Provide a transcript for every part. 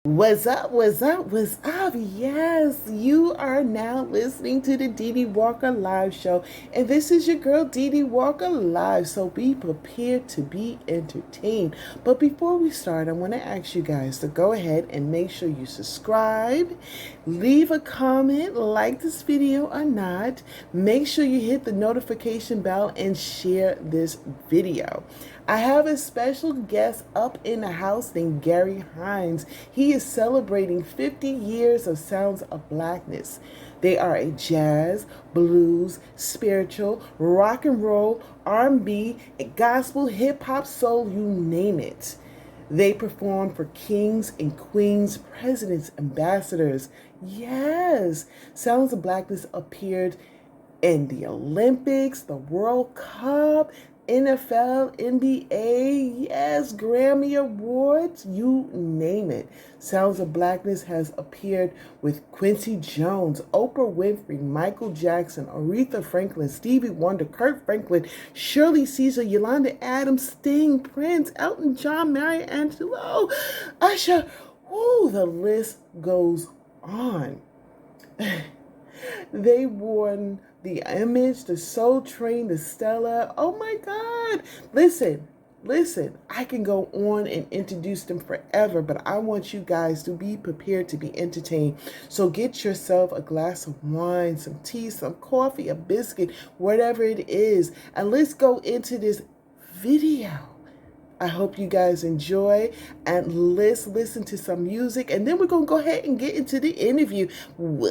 What's up? What's up? What's up? Yes, you are now listening to the Dee Dee Walker Live Show, and this is your girl Dee Dee Walker Live. So be prepared to be entertained. But before we start, I want to ask you guys to go ahead and make sure you subscribe, leave a comment, like this video or not. Make sure you hit the notification bell and share this video. I have a special guest up in the house named Gary Hines. He is celebrating 50 years of Sounds of Blackness. They are a jazz, blues, spiritual, rock and roll, R&B, gospel, hip hop, soul, you name it. They perform for kings and queens, presidents, ambassadors. Yes, Sounds of Blackness appeared in the Olympics, the World Cup, NFL, NBA, yes, Grammy Awards, you name it. Sounds of Blackness has appeared with Quincy Jones, Oprah Winfrey, Michael Jackson, Aretha Franklin, Stevie Wonder, Kirk Franklin, Shirley Caesar, Yolanda Adams, Sting, Prince, Elton John, Maya Angelou, Usher. Ooh, the list goes on. They won the Image, the Soul Train, the Stella. Oh my God. Listen, I can go on and introduce them forever, but I want you guys to be prepared to be entertained. So get yourself a glass of wine, some tea, some coffee, a biscuit, whatever it is, and let's go into this video. I hope you guys enjoy, and let's listen to some music, and then we're going to go ahead and get into the interview. What?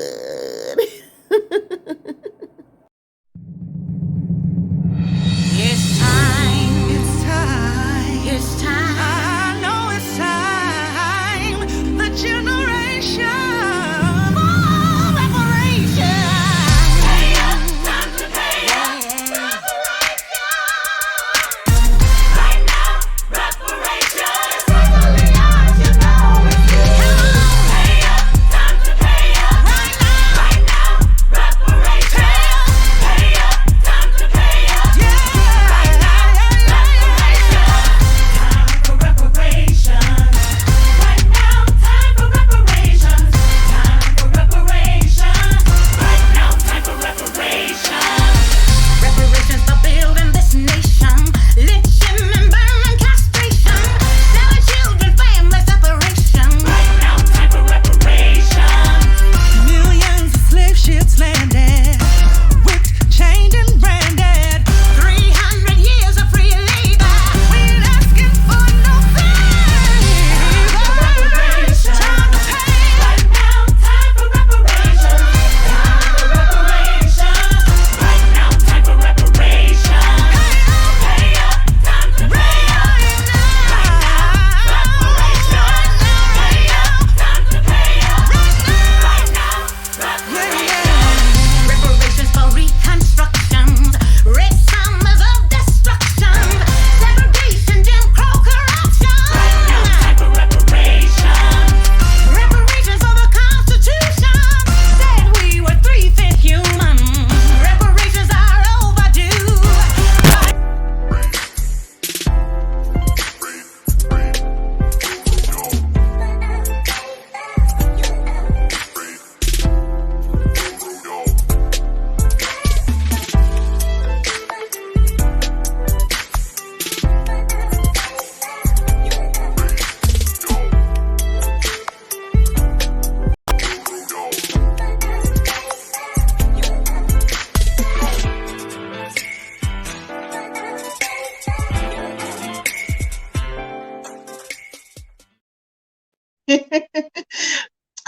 It's time. It's time. It's time. I know it's time. The generation of reparation. Pay up, time to pay up. Reparation. Right now, reparation is finally ours. You know it's you. Pay up, time to pay up. Right now, reparation. Pay up, time to pay up. Yeah.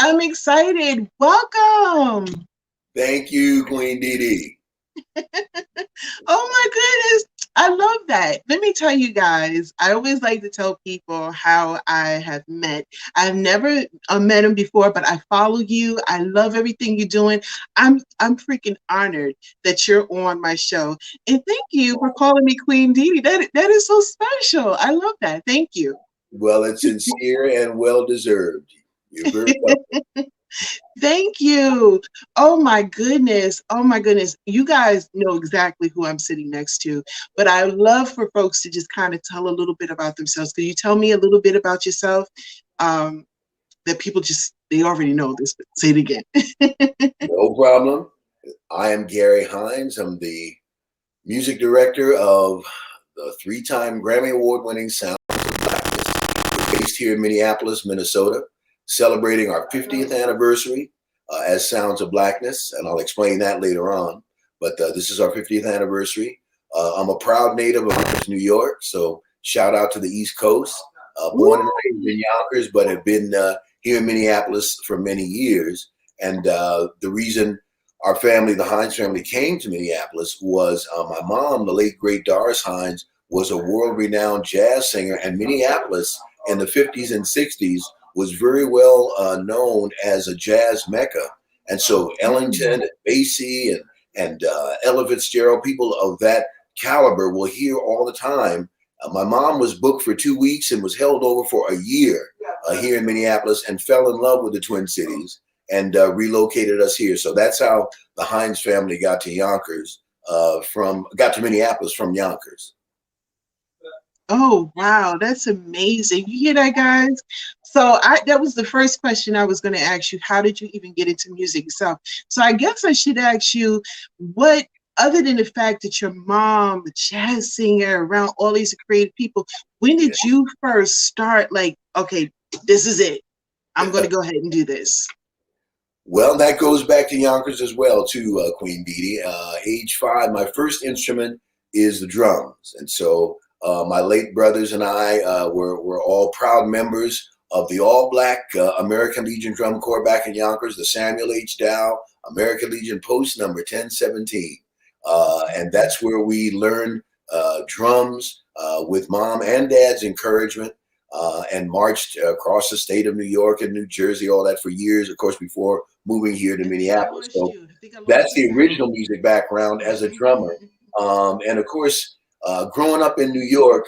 I'm excited. Welcome. Thank you, Queen Dee Dee. Oh my goodness. I love that. Let me tell you guys, I always like to tell people how I have met. I've never met him before, but I follow you. I love everything you're doing. I'm freaking honored that you're on my show. And thank you for calling me Queen Dee Dee. That is so special. I love that. Thank you. Well, it's sincere and well-deserved. You're very welcome. Thank you. Oh my goodness. Oh my goodness. You guys know exactly who I'm sitting next to, but I love for folks to just kind of tell a little bit about themselves. Can you tell me a little bit about yourself? that people they already know this, but say it again. No problem. I am Gary Hines. I'm the music director of the 3-time Grammy Award winning Sounds of Blackness. We're based here in Minneapolis, Minnesota, celebrating our 50th anniversary as Sounds of Blackness, and I'll explain that later on. But this is our 50th anniversary. I'm a proud native of New York, so shout out to the East Coast. Born and raised in Yonkers, but have been here in Minneapolis for many years. And the reason our family, the Hines family, came to Minneapolis was my mom, the late great Doris Hines, was a world-renowned jazz singer, and Minneapolis in the 50s and 60s was very well known as a jazz mecca. And so Ellington and Basie and Ella Fitzgerald, people of that caliber, will hear all the time. My mom was booked for 2 weeks and was held over for a year here in Minneapolis and fell in love with the Twin Cities and relocated us here. So that's how the Hines family got to Yonkers, got to Minneapolis from Yonkers. Oh, wow. That's amazing. You hear that, guys? So that was the first question I was going to ask you. How did you even get into music yourself? So I guess I should ask you, what, other than the fact that your mom, a jazz singer, around all these creative people, when did you first start like, okay, this is it. I'm going to go ahead and do this? Well, that goes back to Yonkers as well, too, Queen Dee Dee. Age 5, my first instrument is the drums. And so my late brothers and I were all proud members of the all-black American Legion Drum Corps back in Yonkers, the Samuel H. Dow American Legion Post number 1017. And that's where we learned drums with mom and dad's encouragement, and marched across the state of New York and New Jersey, all that for years, of course, before moving here to Minneapolis. So that's the original music background as a drummer. And of course, growing up in New York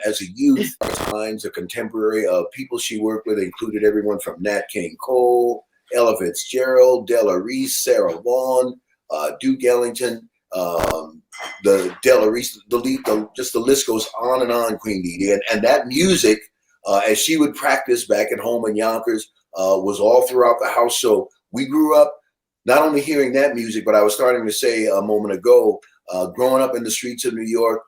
as a youth, times a contemporary of people she worked with included everyone from Nat King Cole, Ella Fitzgerald, Della Reese, Sarah Vaughan, Duke Ellington, the Della Reese, just the list goes on, Queen Dee Dee. And that music, as she would practice back at home in Yonkers, was all throughout the house. So we grew up not only hearing that music, but I was starting to say a moment ago, growing up in the streets of New York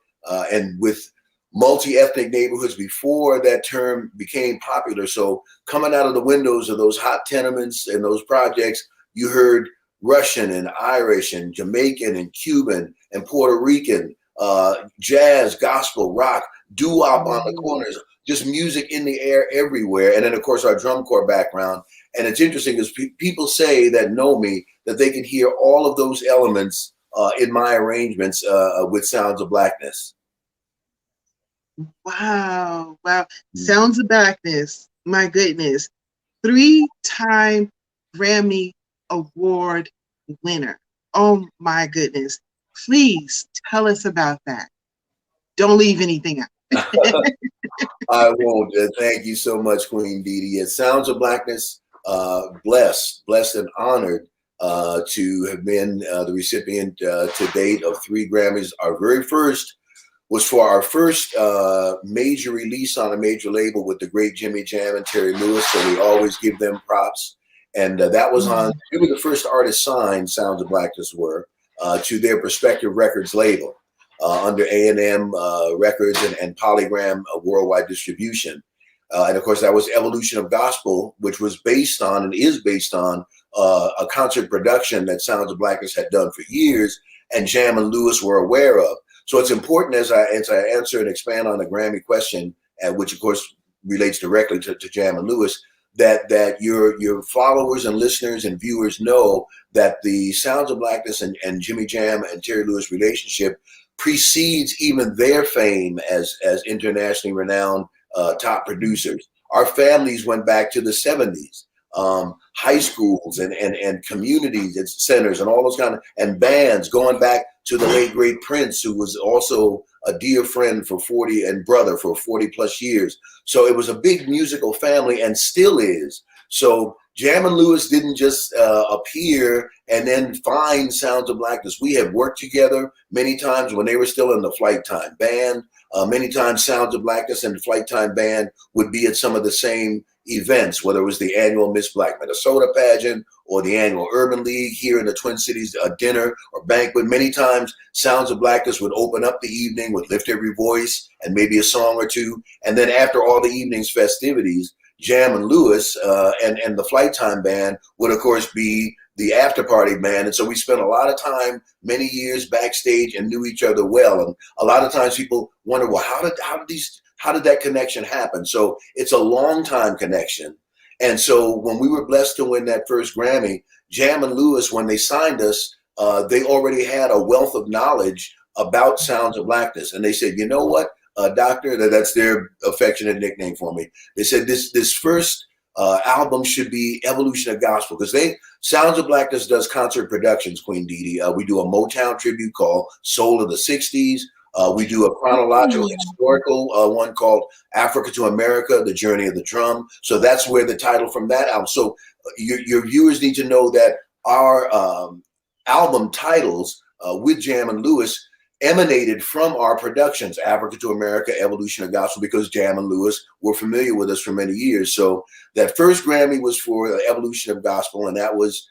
and with multi-ethnic neighborhoods before that term became popular. So coming out of the windows of those hot tenements and those projects, you heard Russian and Irish and Jamaican and Cuban and Puerto Rican, jazz, gospel, rock, doo-wop on the corners, just music in the air everywhere. And then, of course, our drum corps background. And it's interesting because people say that know me, that they can hear all of those elements in my arrangements with Sounds of Blackness. Wow. Wow. Sounds of Blackness. My goodness. 3-time Grammy Award winner. Oh my goodness. Please tell us about that. Don't leave anything out. I won't. Thank you so much, Queen Dee Dee. It Sounds of Blackness, blessed and honored to have been the recipient to date of 3 Grammys. Our very first was for our first major release on a major label with the great Jimmy Jam and Terry Lewis, so we always give them props. And that was on, we were the first artist signed, Sounds of Blackness were, to their respective records label under A&M Records and Polygram worldwide distribution. And of course, that was Evolution of Gospel, which was based on and is based on a concert production that Sounds of Blackness had done for years, and Jam and Lewis were aware of. So it's important as I answer and expand on the Grammy question, which of course relates directly to Jam and Lewis, that your followers and listeners and viewers know that the Sounds of Blackness and Jimmy Jam and Terry Lewis relationship precedes even their fame as internationally renowned top producers. Our families went back to the 70s. High schools and communities and centers and all those kind of, and bands going back to the late great Prince, who was also a dear friend for 40 and brother for 40 plus years. So it was a big musical family and still is. So Jam and Lewis didn't just appear and then find Sounds of Blackness. We have worked together many times when they were still in the Flight Time Band. Many times Sounds of Blackness and the Flight Time Band would be at some of the same events, whether it was the annual Miss Black Minnesota pageant or the annual Urban League here in the Twin Cities, a dinner or banquet. Many times Sounds of Blackness would open up the evening with Lift Every Voice and maybe a song or two. And then after all the evening's festivities, Jam and Lewis and the Flight Time Band would, of course, be the after party band. And so we spent a lot of time, many years backstage, and knew each other well. And a lot of times people wonder, well, how did that connection happen? So it's a long time connection. And so when we were blessed to win that first Grammy, Jam and Lewis, when they signed us, they already had a wealth of knowledge about Sounds of Blackness. And they said, you know what, Doctor, that's their affectionate nickname for me. They said this first album should be Evolution of Gospel, because Sounds of Blackness does concert productions, Queen Dee Dee. We do a Motown tribute called Soul of the 60s. We do a chronological, historical one called Africa to America, The Journey of the Drum. So that's where the title from that album. So your viewers need to know that our album titles with Jam and Lewis emanated from our productions, Africa to America, Evolution of Gospel, because Jam and Lewis were familiar with us for many years. So that first Grammy was for Evolution of Gospel, and that was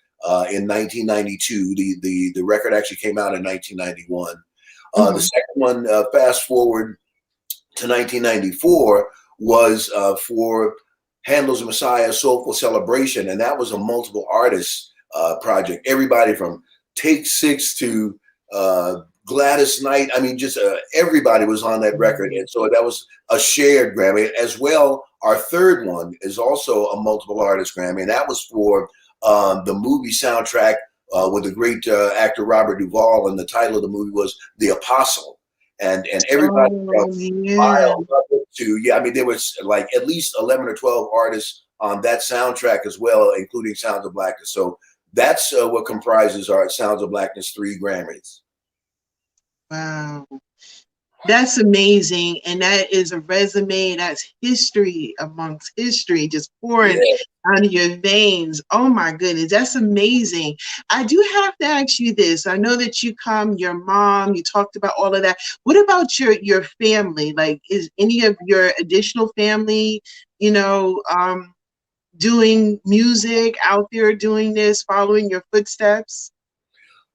in 1992. The record actually came out in 1991. The second one, fast forward to 1994, was for Handel's Messiah, Soulful Celebration, and that was a multiple artists project. Everybody from Take Six to Gladys Knight. I mean, just everybody was on that record. And so that was a shared Grammy as well. Our third one is also a multiple artist Grammy, and that was for the movie soundtrack with the great actor Robert Duvall, and the title of the movie was The Apostle. And everybody filed up to, I mean, there was like at least 11 or 12 artists on that soundtrack as well, including Sounds of Blackness. So that's what comprises our Sounds of Blackness 3 Grammys. Wow. That's amazing. And that is a resume. That's history amongst history, just pouring out of your veins. Oh my goodness. That's amazing. I do have to ask you this. I know that your mom, you talked about all of that. What about your family? Like, is any of your additional family, doing music out there, doing this, following your footsteps?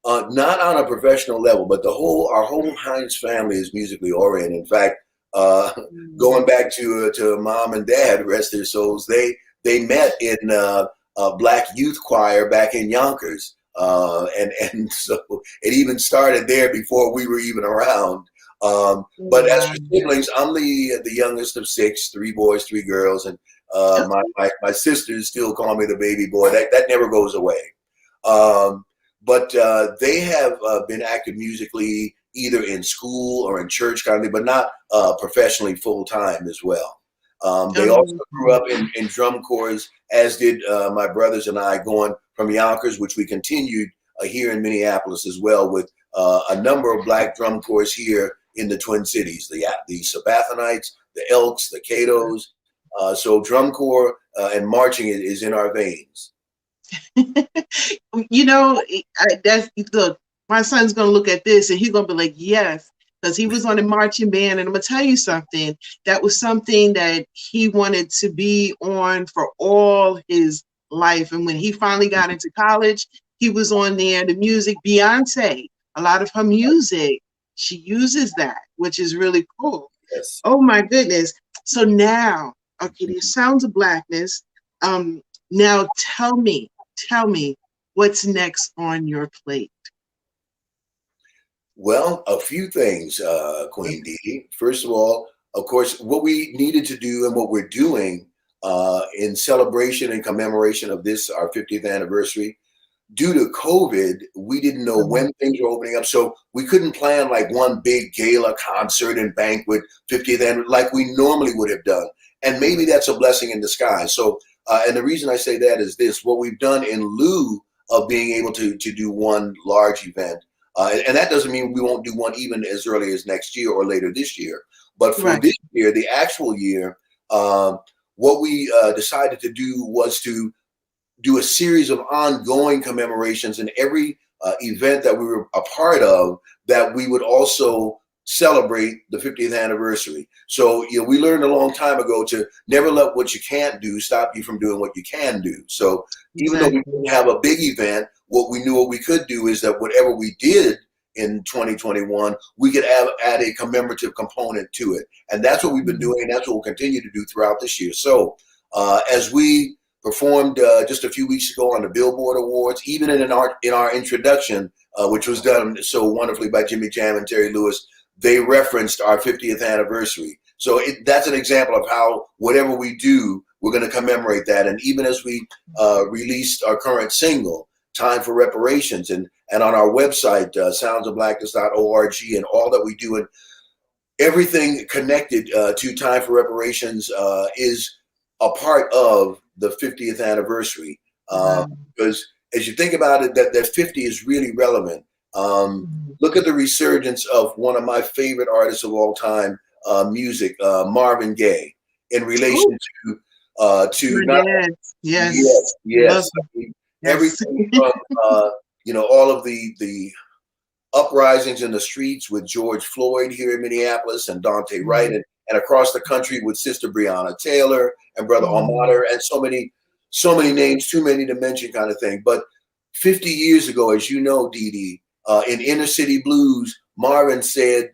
Not on a professional level, but our whole Hines family is musically oriented. In fact, going back to mom and dad, rest their souls, they met in a black youth choir back in Yonkers, and so it even started there before we were even around. But as for siblings, I'm the youngest of 6, 3 boys, 3 girls, and my sisters still call me the baby boy. That never goes away. But they have been active musically either in school or in church kind of thing, but not professionally full time as well. They also grew up in drum corps, as did my brothers and I, going from Yonkers, which we continued here in Minneapolis as well, with a number of black drum corps here in the Twin Cities, the Sabathanites, the Elks, the Catos. So drum corps and marching is in our veins. Look, my son's gonna look at this and he's gonna be like, yes, because he was on a marching band. And I'm gonna tell you something, that was something that he wanted to be on for all his life. And when he finally got into college, he was on there. The music, Beyonce, a lot of her music, she uses that, which is really cool. Yes. Oh my goodness. So now, okay, the Sounds of Blackness. Now tell me what's next on your plate. Well, a few things, Queen Dee. First of all, of course, what we needed to do and what we're doing in celebration and commemoration of this, our 50th anniversary, due to COVID, we didn't know when things were opening up. So we couldn't plan like one big gala concert and banquet 50th anniversary like we normally would have done. And maybe that's a blessing in disguise. So, and the reason I say that is this: what we've done in lieu of being able to do one large event, and that doesn't mean we won't do one even as early as next year or later this year. But for this year, the actual year, what we decided to do was to do a series of ongoing commemorations in every event that we were a part of, that we would also celebrate the 50th anniversary. So, we learned a long time ago to never let what you can't do stop you from doing what you can do. So even though we didn't have a big event, what we could do is that whatever we did in 2021, we could add a commemorative component to it. And that's what we've been doing, and that's what we'll continue to do throughout this year. So as we performed just a few weeks ago on the Billboard Awards, even in our introduction, which was done so wonderfully by Jimmy Jam and Terry Lewis, they referenced our 50th anniversary. So that's an example of how whatever we do, we're going to commemorate that. And even as we released our current single, Time for Reparations, and on our website, soundsofblackness.org, and all that we do, and everything connected to Time for Reparations is a part of the 50th anniversary. Because as you think about it, that 50 is really relevant. Look at the resurgence of one of my favorite artists of all time, music, Marvin Gaye, in relation to not, yes. Everything from all of the uprisings in the streets with George Floyd here in Minneapolis, and Daunte Wright, and across the country with Sister Breonna Taylor and Brother Ahmaud, and so many names, too many to mention, kind of thing. But 50 years ago, as you know, Dee Dee, in Inner City Blues, Marvin said,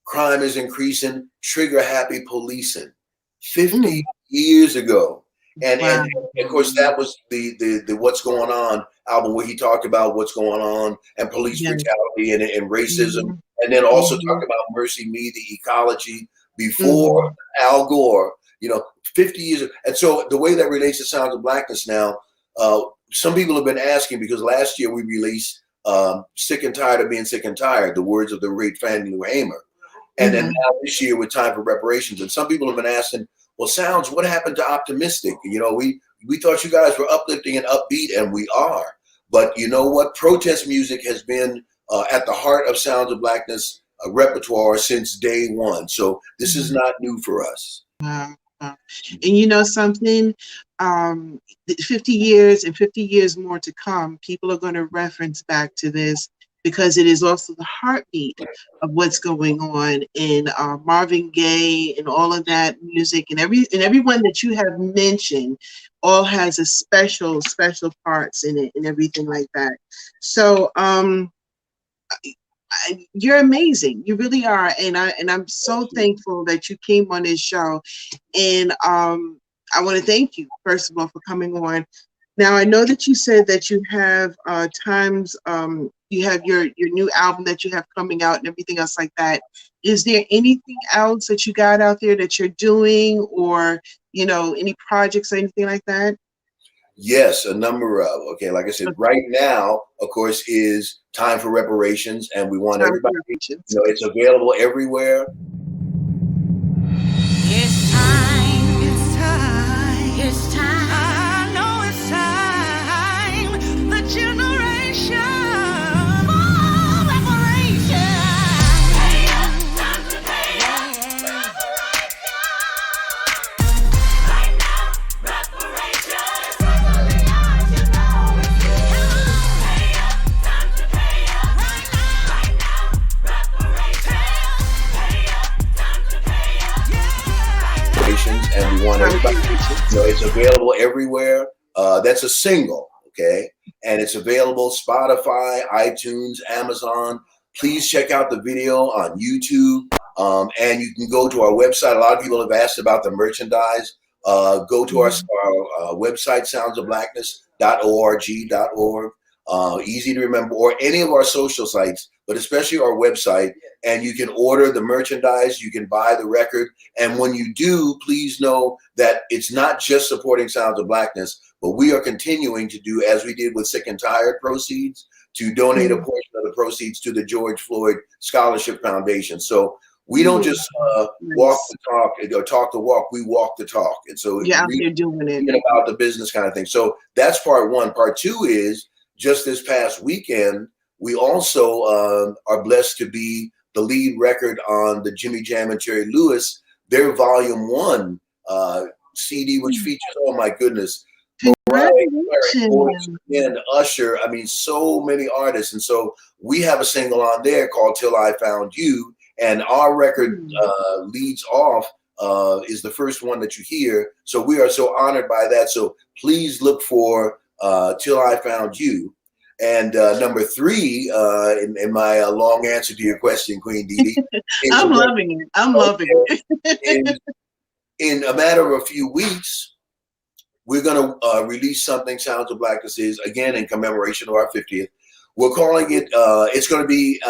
"Crime is increasing, trigger happy policing." 50 years ago. And of course, that was the What's Going On album, where he talked about what's going on and police brutality and racism, and then also talked about Mercy Me, the ecology, before Al Gore, 50 years. And so the way that relates to Sounds of Blackness now, some people have been asking, because last year we released Sick and Tired of Being Sick and Tired, the words of the great Fannie Lou Hamer. And then now this year with Time for Reparations. And some people have been asking, well, Sounds, what happened to Optimistic? We thought you guys were uplifting and upbeat, and we are. But you know what? Protest music has been at the heart of Sounds of Blackness repertoire since day one. So this is not new for us. And you know something, 50 years and 50 years more to come, people are going to reference back to this, because it is also the heartbeat of what's going on in Marvin Gaye and all of that music, and everyone that you have mentioned all has a special parts in it and everything like that. So you're amazing. You really are, and I'm so thankful that you came on this show, and I want to thank you first of all for coming on. Now, I know that you said that you have you have your new album that you have coming out and everything else like that. Is there anything else that you got out there that you're doing, or any projects or anything like that? Yes, a number of. Okay, like I said, right now, of course, is Time for Reparations, and we want everybody. It's available everywhere. It's time. It's time. It's time. I know it's time. The generation for reparation. Pay up, time to pay up. Right now, reparations. Finally, I should know it's you. Pay up, time to pay up. Right now, reparations. Pay up, time to pay up. Yeah. And we want everybody. It's available everywhere. That's a single, okay, and it's available Spotify, iTunes, Amazon. Please check out the video on YouTube, and you can go to our website. A lot of people have asked about the merchandise. Go to our website, soundsofblackness.org. Easy to remember, or any of our social sites, but especially our website. And you can order the merchandise, you can buy the record. And when you do, please know that it's not just supporting Sounds of Blackness, but we are continuing to do, as we did with Sick and Tired proceeds, to donate a portion of the proceeds to the George Floyd Scholarship Foundation. So we don't just walk the talk or talk the walk, we walk the talk. And so you're out there doing it about the business kind of thing. So that's part one. Part two is, just this past weekend, we also are blessed to be the lead record on the Jimmy Jam and Terry Lewis, their Volume 1 CD, which features, oh my goodness, and Usher. I mean, so many artists. And so we have a single on there called Till I Found You. And our record Mm. leads off is the first one that you hear. So we are so honored by that. So please look for Till I Found You. And number three, in my long answer to your question, Queen Dee Dee, is I'm loving it. I'm loving it. in a matter of a few weeks, we're going to release something Sounds of Blackness is, again, in commemoration of our 50th. We're calling it, it's going to be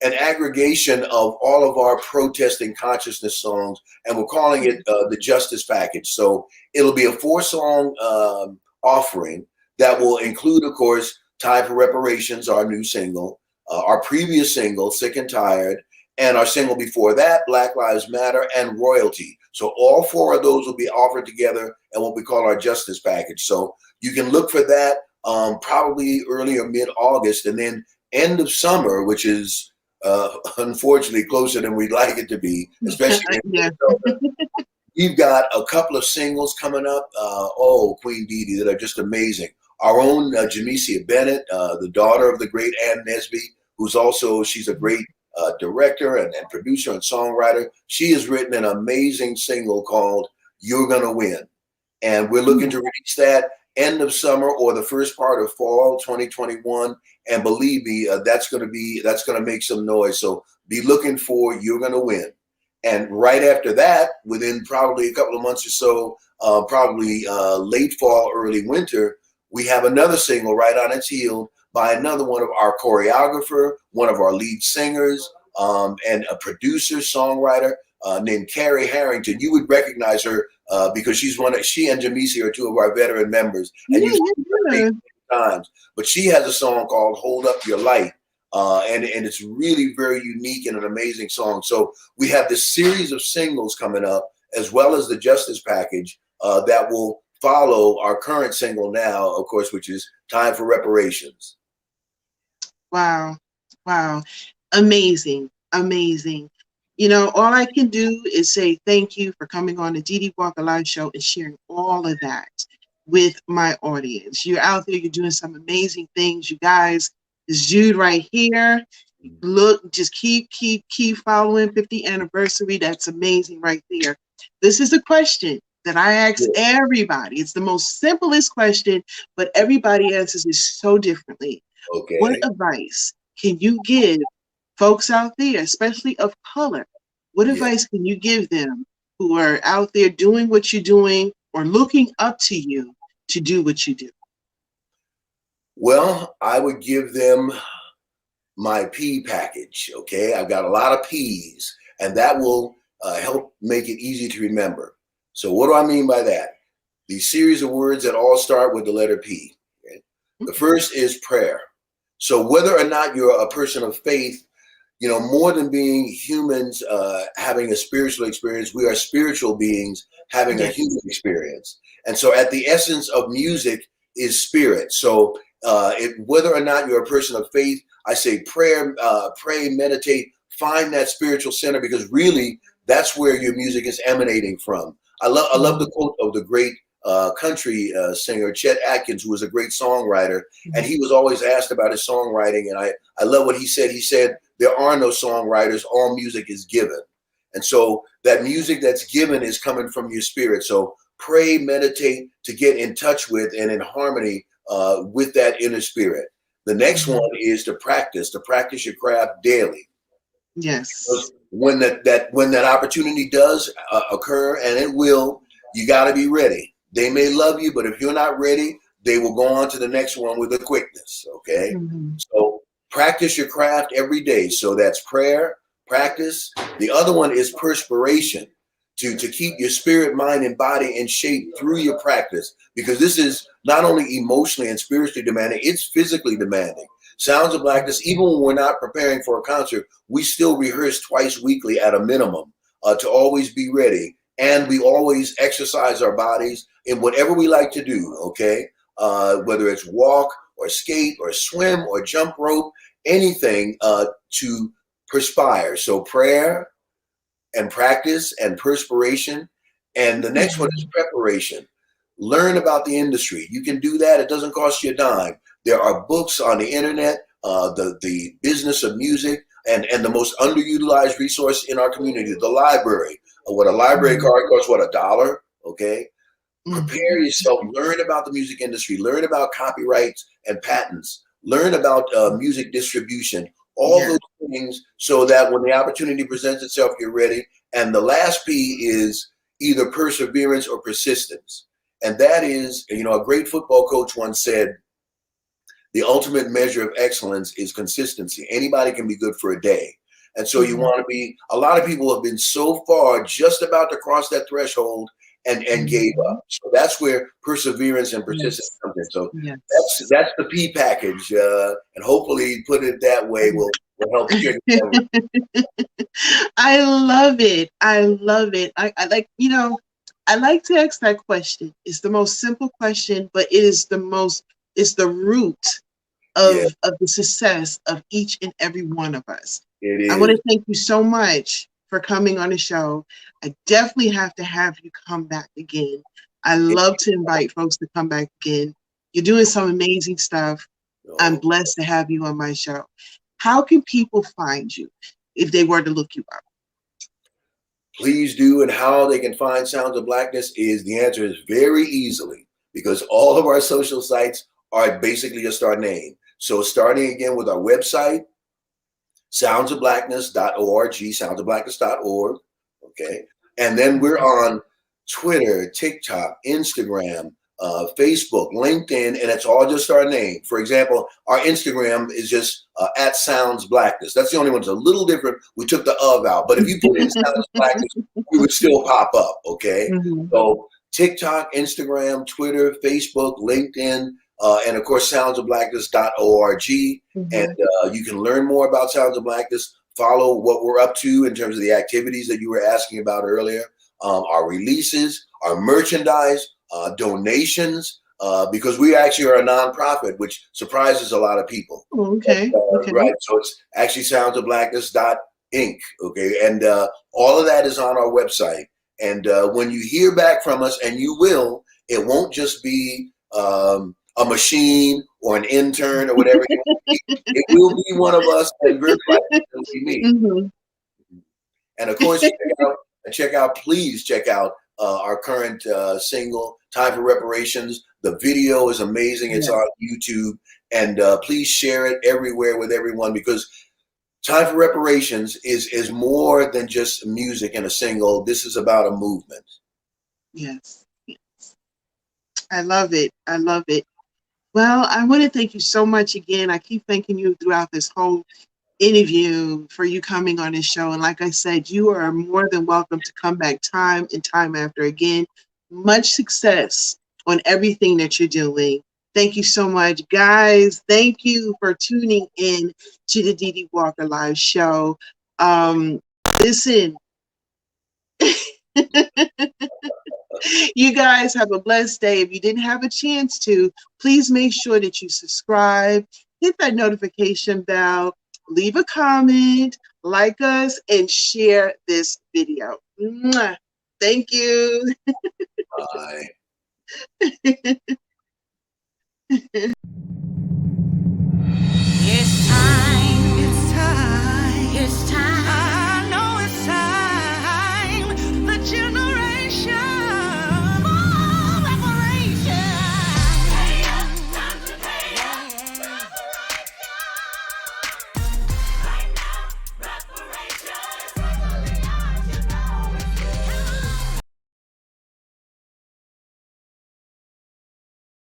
an aggregation of all of our protesting consciousness songs, and we're calling it the Justice Package. So it'll be a 4-song offering that will include, of course, Time for Reparations, our new single, our previous single, Sick and Tired, and our single before that, Black Lives Matter, and Royalty. So all 4 of those will be offered together in what we call our Justice Package. So you can look for that probably early or mid-August, and then end of summer, which is unfortunately closer than we'd like it to be, especially in Minnesota. We've got a couple of singles coming up, Queen Dee Dee, that are just amazing. Our own Jamesia Bennett, the daughter of the great Ann Nesby, who's also, she's a great director and producer and songwriter. She has written an amazing single called You're Gonna Win. And we're looking to release that end of summer or the first part of fall 2021. And believe me, that's gonna make some noise. So be looking for You're Gonna Win. And right after that, within probably a couple of months or so, probably late fall, early winter, we have another single right on its heel by another one of our choreographer, one of our lead singers, and a producer, songwriter named Carrie Harrington. You would recognize her because she and Jamesia are 2 of our veteran members. And you've seen her many times. But she has a song called Hold Up Your Light. And it's really very unique and an amazing song. So we have this series of singles coming up, as well as the Justice Package that will follow our current single now, of course, which is Time for Reparations. Wow. Wow. Amazing. Amazing. You know, all I can do is say thank you for coming on the Dee Dee Walker Live show and sharing all of that with my audience. You're out there, you're doing some amazing things. You guys, this dude right here, look, just keep following 50th anniversary. That's amazing right there. This is a question that I ask everybody. It's the most simplest question, but everybody answers it so differently. Okay. What advice can you give folks out there, especially of color? What advice can you give them who are out there doing what you're doing or looking up to you to do what you do? Well, I would give them my P package, okay? I've got a lot of P's, and that will help make it easy to remember. So what do I mean by that? These series of words that all start with the letter P. Okay? The first is prayer. So whether or not you're a person of faith, you know, more than being humans having a spiritual experience, we are spiritual beings having a human experience. And so at the essence of music is spirit. So whether or not you're a person of faith, I say pray, meditate, find that spiritual center, because really that's where your music is emanating from. I love the quote of the great country singer Chet Atkins, who was a great songwriter, and he was always asked about his songwriting, and I love what he said. He said, there are no songwriters, all music is given. And so that music that's given is coming from your spirit. So pray, meditate to get in touch with and in harmony with that inner spirit. The next one is to practice your craft daily. Yes. When that opportunity does occur, and it will, you got to be ready. They may love you, but if you're not ready, they will go on to the next one with a quickness. Okay. So practice your craft every day. So that's prayer, practice. The other one is perspiration, to keep your spirit, mind, and body in shape through your practice, because this is not only emotionally and spiritually demanding, it's physically demanding. Sounds of Blackness, even when we're not preparing for a concert, we still rehearse twice weekly at a minimum to always be ready. And we always exercise our bodies in whatever we like to do, okay? Whether it's walk or skate or swim or jump rope, anything to perspire. So prayer and practice and perspiration. And the next one is preparation. Learn about the industry. You can do that. It doesn't cost you a dime. There are books on the internet, the business of music. and the most underutilized resource in our community, the library. What a library card costs, what, $1? Okay. Prepare yourself, learn about the music industry, learn about copyrights and patents, learn about music distribution, all those things, so that when the opportunity presents itself, you're ready. And the last P is either perseverance or persistence. And that is, you know, a great football coach once said, the ultimate measure of excellence is consistency. Anybody can be good for a day. And so you want to be, a lot of people have been so far just about to cross that threshold and gave up. So that's where perseverance and persistence comes in. So that's the P package. And hopefully put it that way will help you. I love it. I love it. I like, you know, I like to ask that question. It's the most simple question, but it is it's the root of the success of each and every one of us. It is. I want to thank you so much for coming on the show. I definitely have to have you come back again. I love to invite folks to come back again. You're doing some amazing stuff. I'm blessed to have you on my show. How can people find you if they were to look you up? Please do. And how they can find Sounds of Blackness is, the answer is very easily, because all of our social sites are basically just our name. So starting again with our website, soundsofblackness.org, soundsofblackness.org. Okay. And then we're on Twitter, TikTok, Instagram, Facebook, LinkedIn, and it's all just our name. For example, our Instagram is just at Sounds Blackness. That's the only one that's a little different. We took the of out, but if you put in Sounds Blackness, we would still pop up. Okay. So TikTok, Instagram, Twitter, Facebook, LinkedIn, and of course, soundsofblackness.org. And you can learn more about Sounds of Blackness, follow what we're up to in terms of the activities that you were asking about earlier, our releases, our merchandise, donations, because we actually are a nonprofit, which surprises a lot of people. Okay. Right. So it's actually soundsofblackness.inc. Okay. And all of that is on our website. And when you hear back from us, and you will, it won't just be a machine or an intern or whatever. It will be one of us, and very likely it'll be me. And of course, please check out our current single, Time for Reparations. The video is amazing. It's on YouTube. And please share it everywhere with everyone, because Time for Reparations is more than just music and a single. This is about a movement. Yes. I love it. I love it. Well, I want to thank you so much again. I keep thanking you throughout this whole interview for you coming on this show. And like I said, you are more than welcome to come back time and time after again. Much success on everything that you're doing. Thank you so much, guys. Thank you for tuning in to the Dee Dee Walker Live show. Listen, you guys have a blessed day. If you didn't have a chance to, please make sure that you subscribe, hit that notification bell, leave a comment, like us, and share this video. Mwah. Thank you. Bye.